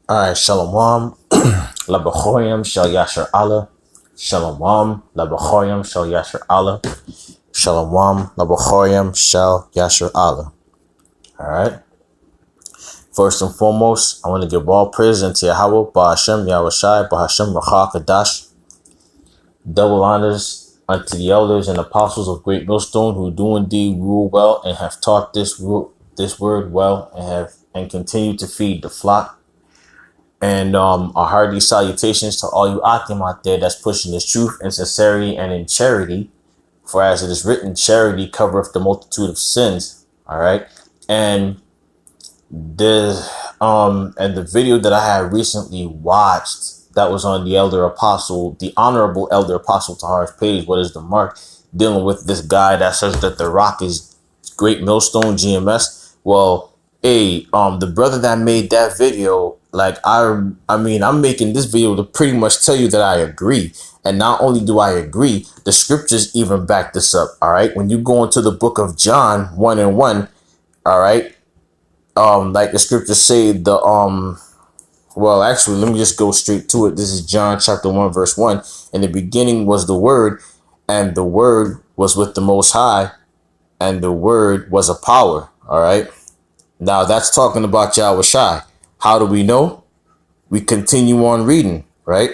All right, Shalom. Labachoyam Shal Yasher Allah. Shalom. Labachoyam Shal Yasher Allah. Shalom. Labachoyam Shal Yasher Allah. All right. First and foremost, I want to give all praise unto Yahweh, Ba'ashem, Yahushai, Ba'ashem, Racha, Kadash. Double honors unto the elders and apostles of Great Millstone who do indeed rule well and have taught this word well and continue to feed the flock. And a hearty salutations to all you Akim out there that's pushing this truth in sincerity and in charity. For as it is written, charity covereth the multitude of sins. All right. And the video that I had recently watched that was on the honorable elder apostle Tahar's page, What is the Mark, dealing with this guy that says that the rock is Great Millstone GMS. Well, the brother that made that video, like I'm making this video to pretty much tell you that I agree. And not only do I agree, the scriptures even back this up. All right. When you go into the book of John 1:1, all right. Like the scriptures say, well, actually, let me just go straight to it. This is John chapter 1, verse 1. In the beginning was the Word, and the Word was with the Most High, and the Word was a power. All right. Now that's talking about Yahushai. How do we know? We continue on reading, right?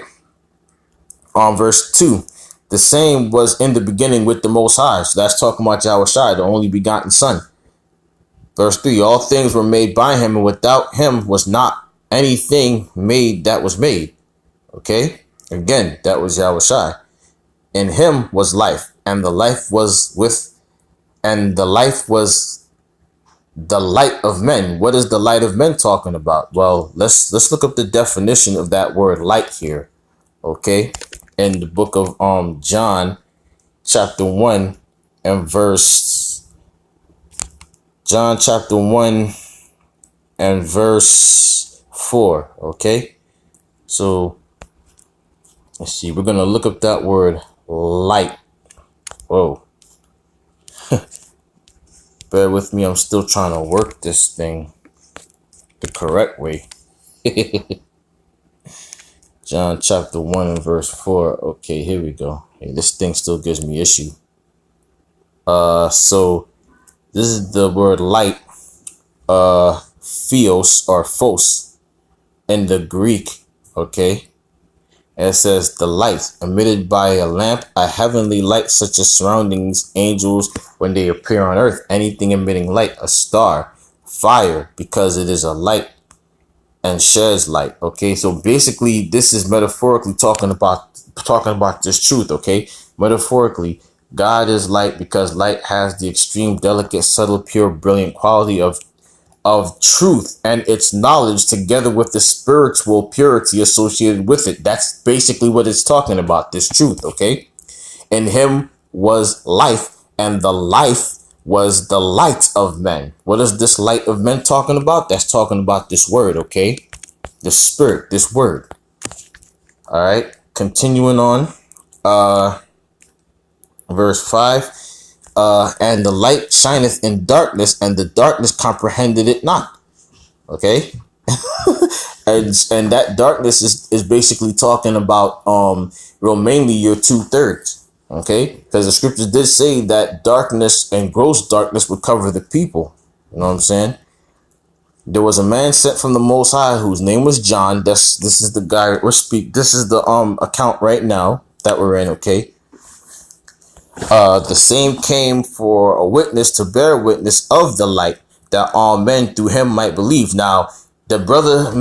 On verse 2, the same was in the beginning with the Most High. So that's talking about Yahushai, the only begotten Son. Verse 3, all things were made by him, and without him was not anything made that was made. Okay? Again, that was Yahushai. In him was life, and the life was the light of men. What is the light of men talking about? Well, let's look up the definition of that word light here. Okay? In the book of John chapter 1 and verse 4. Okay? So let's see. We're going to look up that word light. Whoa. Bear with me. I'm still trying to work this thing the correct way. John chapter 1 and verse 4. Okay, here we go. Hey, this thing still gives me issue. So this is the word light, theos or phos in the Greek. Okay. And it says the light emitted by a lamp, a heavenly light such as surroundings, angels when they appear on earth, anything emitting light, a star, fire, because it is a light and sheds light. Okay, so basically this is metaphorically talking about this truth. Okay, metaphorically, God is light because light has the extreme, delicate, subtle, pure, brilliant quality of truth and its knowledge together with the spiritual purity associated with it. That's basically what it's talking about, this truth. Okay, in him was life, and the life was the light of men. What is this light of men talking about? That's talking about this word. Okay, the spirit, this word. All right, continuing on, verse 5. And the light shineth in darkness, and the darkness comprehended it not. Okay. and that darkness is basically talking about mainly your 2/3. Okay, because the scriptures did say that darkness and gross darkness would cover the people. You know what I'm saying? There was a man sent from the Most High whose name was John. This is the guy this is the account right now that we're in. Okay. The same came for a witness to bear witness of the light, that all men through him might believe. Now, the brother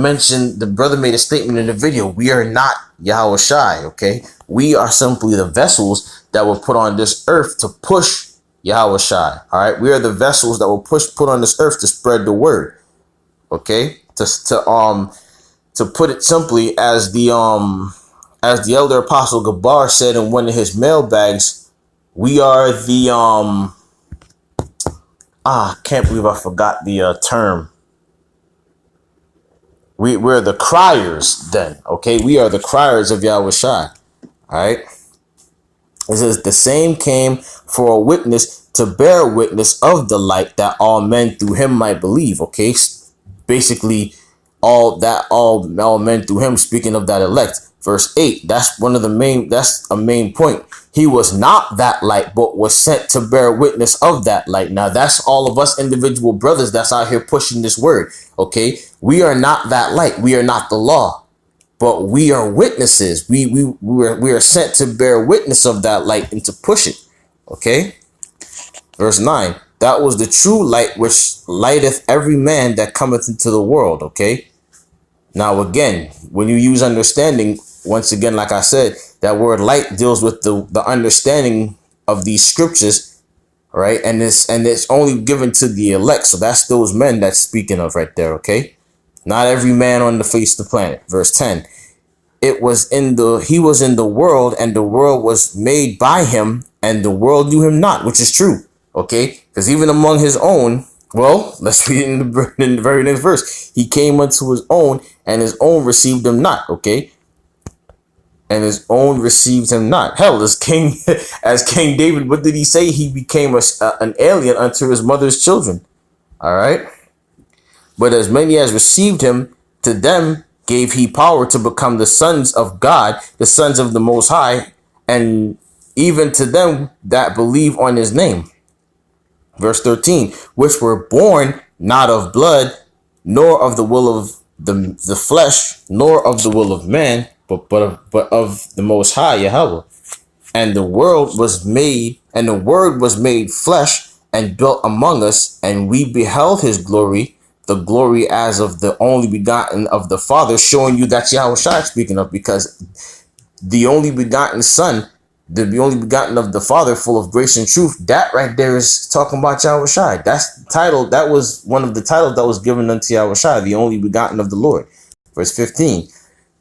made a statement in the video. We are not Yahushai, okay? We are simply the vessels that were put on this earth to push Yahushai, all right? We are the vessels that were put on this earth to spread the word, okay? To put it simply, as the elder apostle Gabar said in one of his mailbags, we are the I can't believe I forgot the term. We're the criers then, okay? We are the criers of Yahushai. All right. It says the same came for a witness to bear witness of the light, that all men through him might believe. Okay. Basically, all men through him, speaking of that elect. Verse 8, that's a main point. He was not that light, but was sent to bear witness of that light. Now that's all of us individual brothers that's out here pushing this word. Okay, we are not that light. We are not the law, but we are witnesses. We are sent to bear witness of that light and to push it. Okay, verse 9. That was the true light which lighteth every man that cometh into the world. Okay. Now, again, when you use understanding, once again, like I said, that word light deals with the understanding of these scriptures, right? And it's only given to the elect. So that's those men that's speaking of right there. Okay. Not every man on the face of the planet. Verse 10. He was in the world, and the world was made by him, and the world knew him not, which is true. Okay, because even among his own, well, let's read in the very next verse. He came unto his own, and his own received him not. Okay, and his own received him not. Hell, as King David, what did he say? He became an alien unto his mother's children. All right, but as many as received him, to them gave he power to become the sons of God, the sons of the Most High, and even to them that believe on his name. Verse 13, which were born not of blood, nor of the will of the flesh, nor of the will of man, but of the Most High, Yahweh. And the word was made flesh and dwelt among us, and we beheld his glory, the glory as of the only begotten of the Father, showing you that Yahweh Shai speaking of, because the only begotten Son, the only begotten of the Father, full of grace and truth, that right there is talking about Yahweh Shai. That's the title. That was one of the titles that was given unto Yahweh Shai, the only begotten of the Lord. Verse 15,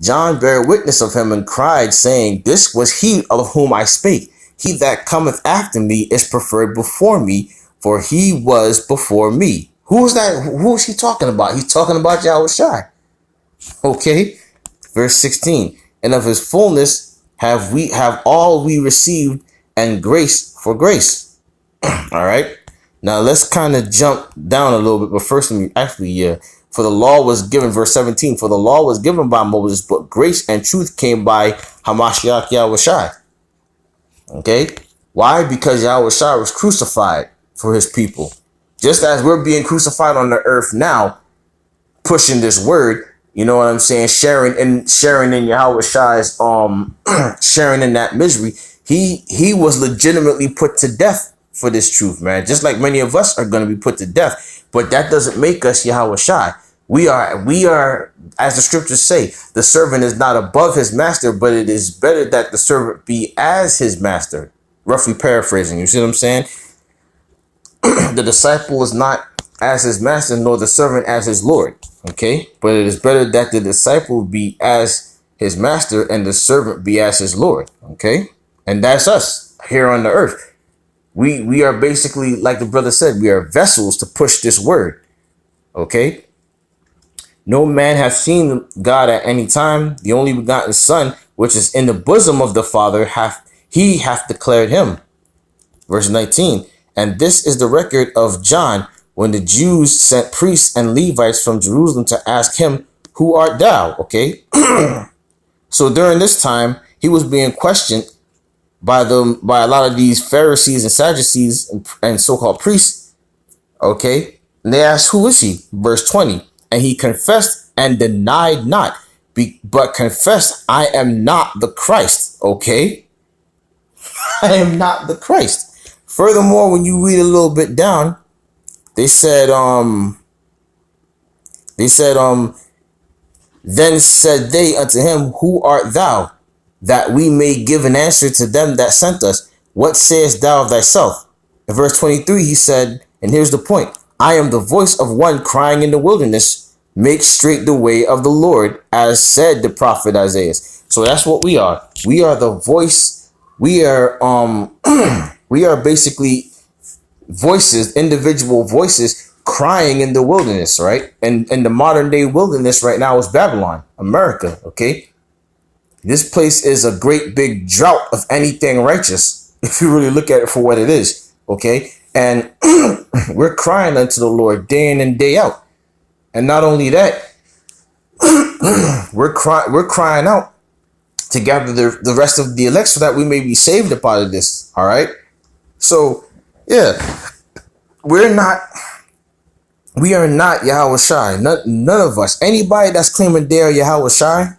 John bare witness of him and cried, saying, this was he of whom I spake. He that cometh after me is preferred before me, for he was before me. Who is that? Who is he talking about? He's talking about Yahweh Shai. Okay. Verse 16, and of his fullness have all we received, and grace for grace. All right. Now let's kind of jump down a little bit, but first let me actually, for the law was given, verse 17, for the law was given by Moses, but grace and truth came by Hamashiach Yahweh Shai. Okay. Why? Because Yahweh Shai was crucified for his people. Just as we're being crucified on the earth now, pushing this word, you know what I'm saying? Sharing in Yahweh Shai's, sharing in that misery. He was legitimately put to death for this truth, man. Just like many of us are going to be put to death, but that doesn't make us Yahweh Shai. We are, as the scriptures say, the servant is not above his master, but it is better that the servant be as his master. Roughly paraphrasing, you see what I'm saying? The disciple is not as his master, nor the servant as his Lord. Okay, but it is better that the disciple be as his master and the servant be as his Lord. Okay, and that's us here on the earth. We are basically, like the brother said, we are vessels to push this word. Okay, no man hath seen God at any time. The only begotten Son, which is in the bosom of the Father, hath declared him. Verse 19, and this is the record of John, when the Jews sent priests and Levites from Jerusalem to ask him, who art thou? Okay. So during this time, he was being questioned by a lot of these Pharisees and Sadducees and so-called priests. Okay. And they asked, who is he? Verse 20. And he confessed and denied not, but confessed, I am not the Christ. Okay. I am not the Christ. Furthermore, when you read a little bit down, They said, then said they unto him, who art thou, that we may give an answer to them that sent us? What sayest thou of thyself? In verse 23, he said, and here's the point, I am the voice of one crying in the wilderness, make straight the way of the Lord, as said the prophet Isaiah. So that's what we are. We are the voice. We are, we are basically voices, individual voices crying in the wilderness, right? And the modern day wilderness right now is Babylon, America. Okay. This place is a great big drought of anything righteous, if you really look at it for what it is. Okay. And we're crying unto the Lord day in and day out. And not only that, we're crying out to gather the rest of the elect so that we may be saved up out of this. All right. So yeah, we are not Yahweh Shai. None of us. Anybody that's claiming they are Yahweh Shai,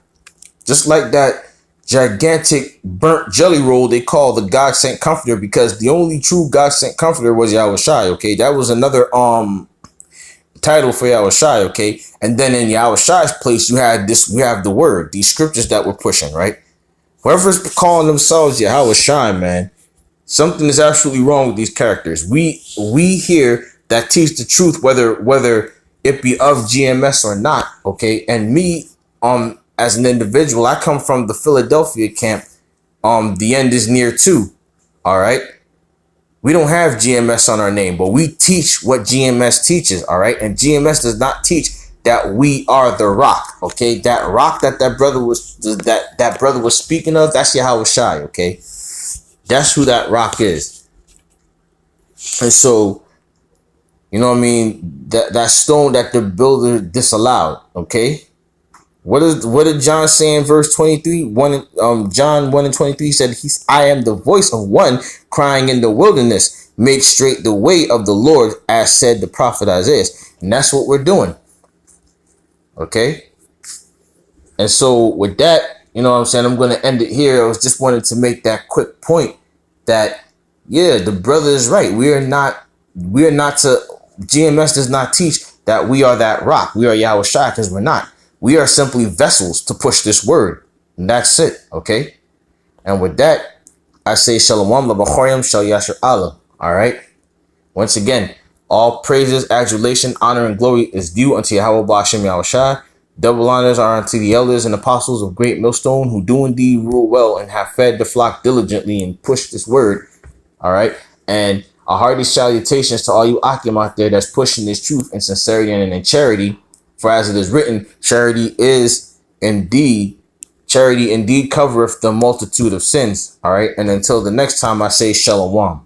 just like that gigantic burnt jelly roll they call the God sent comforter, because the only true God sent comforter was Yahweh Shai. Okay, that was another title for Yahweh Shai. Okay, and then in Yahweh Shai's place we have the word, these scriptures that we're pushing, right? Whoever's calling themselves Yahweh Shai, man, something is absolutely wrong with these characters. We here that teach the truth, whether it be of GMS or not. Okay, and me, as an individual, I come from the Philadelphia camp. The end is near too. All right. We don't have GMS on our name, but we teach what GMS teaches. All right. And GMS does not teach that we are the rock. Okay. That rock that brother was speaking of, that's Yahweh Shai. Okay. That's who that rock is. And so, you know what I mean? That stone that the builder disallowed. Okay. What did John say in verse 23? John 1:23 said, I am the voice of one crying in the wilderness, make straight the way of the Lord, as said the prophet Isaiah. And that's what we're doing. Okay. And so with that, you know what I'm saying, I'm going to end it here. I was just wanted to make that quick point that, yeah, the brother is right. We are not GMS does not teach that we are that rock. We are Yahweh Shai, because we're not. We are simply vessels to push this word. And that's it. Okay. And with that, I say Shalom Labachorim Shal Yasher Allah. All right. Once again, all praises, adulation, honor, and glory is due unto Yahweh Ba'ashem Yahweh Shai. Double honors are unto the elders and apostles of Great Millstone, who do indeed rule well and have fed the flock diligently and pushed this word. All right. And a hearty salutations to all you Akim out there that's pushing this truth in sincerity and in charity. For as it is written, charity indeed covereth the multitude of sins. All right. And until the next time, I say Shalom.